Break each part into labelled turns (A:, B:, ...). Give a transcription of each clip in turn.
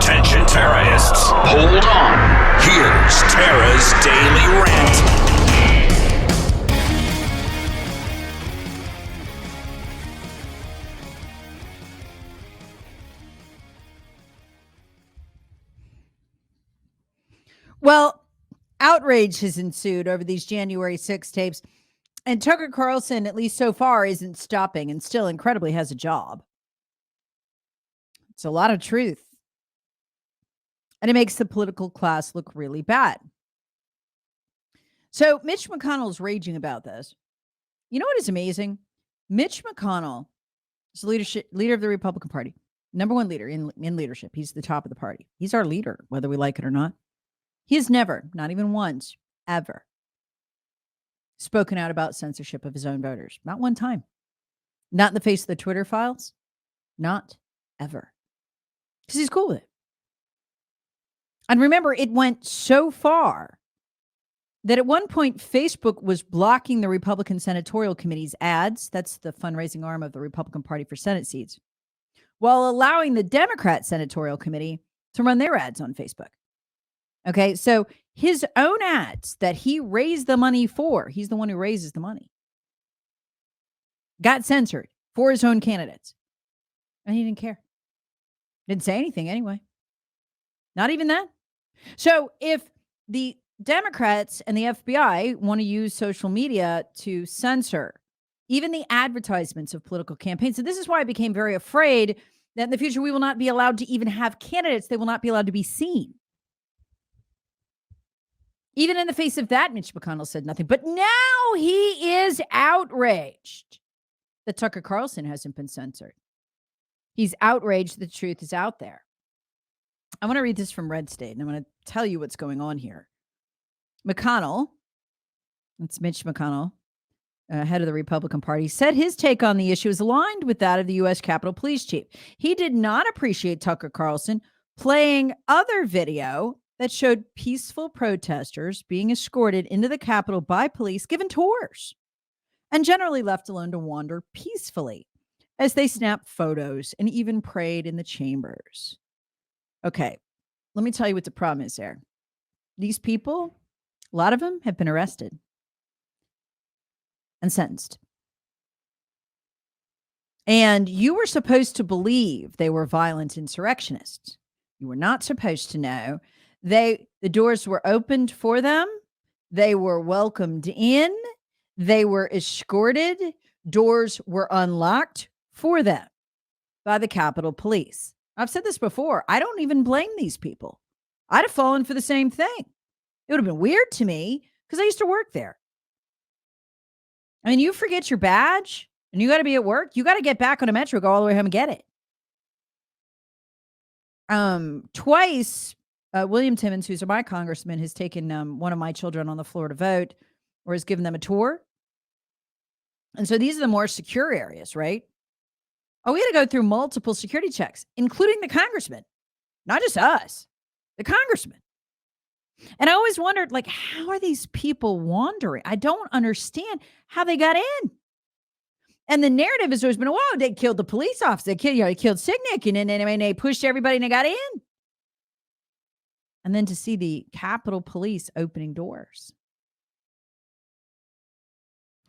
A: Attention terrorists, hold on. Here's Tara's Daily Rant.
B: Well, outrage has ensued over these January 6 tapes, and Tucker Carlson, at least so far, isn't stopping and still incredibly has a job. It's a lot of truth. And it makes the political class look really bad. So Mitch McConnell's raging about this. You know what is amazing? Mitch McConnell is the leader of the Republican Party, number one leader in leadership. He's the top of the party. He's our leader, whether we like it or not. He has never, not even once, ever, spoken out about censorship of his own voters. Not one time. Not in the face of the Twitter files. Not ever. Because he's cool with it. And remember, it went so far that at one point, Facebook was blocking the Republican Senatorial Committee's ads. That's the fundraising arm of the Republican Party for Senate seats, while allowing the Democrat Senatorial Committee to run their ads on Facebook. Okay, so his own ads that he raised the money for, he's the one who raises the money, got censored for his own candidates. And he didn't care. Didn't say anything anyway. Not even that. So if the Democrats and the FBI want to use social media to censor even the advertisements of political campaigns, and this is why I became very afraid that in the future we will not be allowed to even have candidates. They will not be allowed to be seen. Even in the face of that, Mitch McConnell said nothing. But now he is outraged that Tucker Carlson hasn't been censored. He's outraged the truth is out there. I want to read this from Red State, and I'm going to tell you what's going on here. McConnell, it's Mitch McConnell, head of the Republican Party, said his take on the issue is aligned with that of the U.S. Capitol Police Chief. He did not appreciate Tucker Carlson playing other video that showed peaceful protesters being escorted into the Capitol by police, given tours, and generally left alone to wander peacefully as they snapped photos and even prayed in the chambers. Okay, let me tell you what the problem is there. These people, a lot of them have been arrested and sentenced. And you were supposed to believe they were violent insurrectionists. You were not supposed to know. The doors were opened for them. They were welcomed in. They were escorted. Doors were unlocked for them by the Capitol Police. I've said this before. I don't even blame these people. I'd have fallen for the same thing. It would have been weird to me because I used to work there. I mean, you forget your badge and you got to be at work. You got to get back on a metro, go all the way home and get it. Twice, William Timmons, who's my congressman, has taken one of my children on the floor to vote or has given them a tour. And so these are the more secure areas, right? Oh, we had to go through multiple security checks, including the congressman, not just us, the congressman. And I always wondered, like, how are these people wandering? I don't understand how they got in. And the narrative has always been, whoa, they killed the police officer. They killed Signick, and then they pushed everybody and they got in. And then to see the Capitol Police opening doors.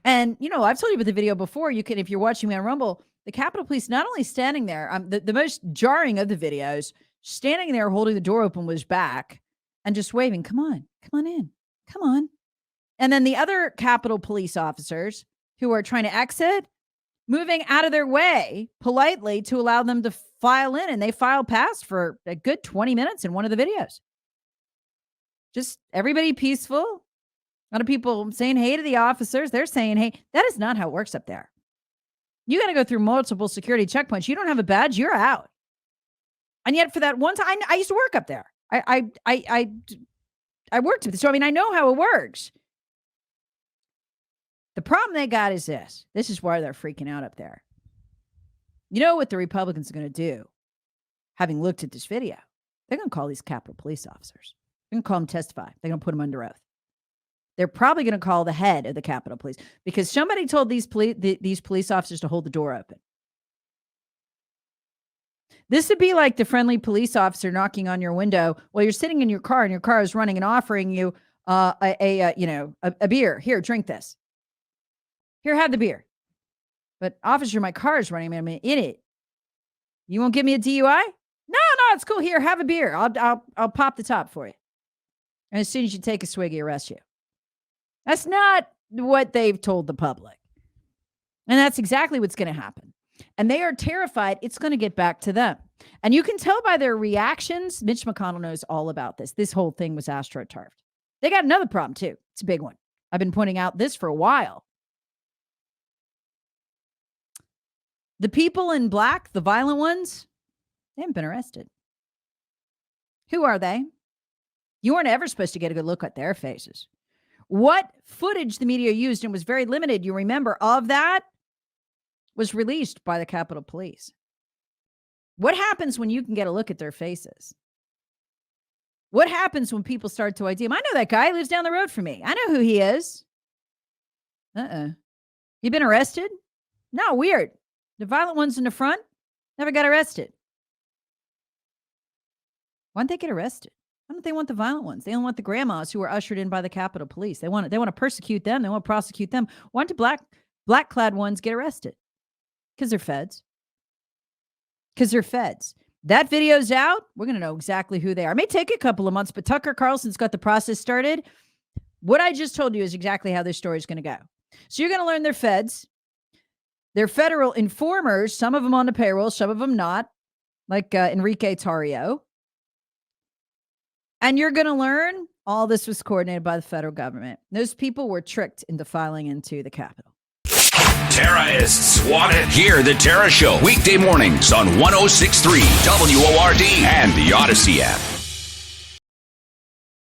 B: And, you know, I've told you about the video before. You can, if you're watching me on Rumble, the Capitol Police not only standing there, the most jarring of the videos, standing there holding the door open with his back and just waving, come on in, come on. And then the other Capitol Police officers who are trying to exit, moving out of their way politely to allow them to file in, and they filed past for a good 20 minutes in one of the videos. Just everybody peaceful. A lot of people saying hey to the officers. They're saying hey. That is not how it works up there. You got to go through multiple security checkpoints. You don't have a badge, you're out. And yet for that one time, I used to work up there. I worked with it. So, I mean, I know how it works. The problem they got is this. This is why they're freaking out up there. You know what the Republicans are going to do, having looked at this video? They're going to call these Capitol Police officers. They're going to call them testify. They're going to put them under oath. They're probably going to call the head of the Capitol Police because somebody told these police officers to hold the door open. This would be like the friendly police officer knocking on your window while you're sitting in your car and your car is running and offering you a beer. Here, drink this. Here, have the beer. But officer, my car is running. I'm in it. You won't give me a DUI? No, it's cool. Here, have a beer. I'll pop the top for you. And as soon as you take a swig, he arrests you. That's not what they've told the public. And that's exactly what's going to happen. And they are terrified it's going to get back to them. And you can tell by their reactions, Mitch McConnell knows all about this. This whole thing was astroturfed. They got another problem, too. It's a big one. I've been pointing out this for a while. The people in black, the violent ones, they haven't been arrested. Who are they? You weren't ever supposed to get a good look at their faces. What footage the media used, and was very limited, you remember, of that was released by the Capitol Police. What happens when you can get a look at their faces? What happens when people start to ID him? I know that guy. He lives down the road from me. I know who he is. You been arrested? No, weird. The violent ones in the front never got arrested. Why didn't they get arrested? Why don't they want the violent ones? They don't want the grandmas who were ushered in by the Capitol Police. They want to persecute them. They want to prosecute them. Why don't the black clad ones get arrested? Because they're feds. That video's out. We're going to know exactly who they are. It may take a couple of months, but Tucker Carlson's got the process started. What I just told you is exactly how this story is going to go. So you're going to learn they're feds. They're federal informers, some of them on the payroll, some of them not, like Enrique Tarrio. And you're going to learn all this was coordinated by the federal government. Those people were tricked into filing into the Capitol.
A: Tara is swatted. Hear the Tara Show weekday mornings on 106.3 WORD and the Odyssey app.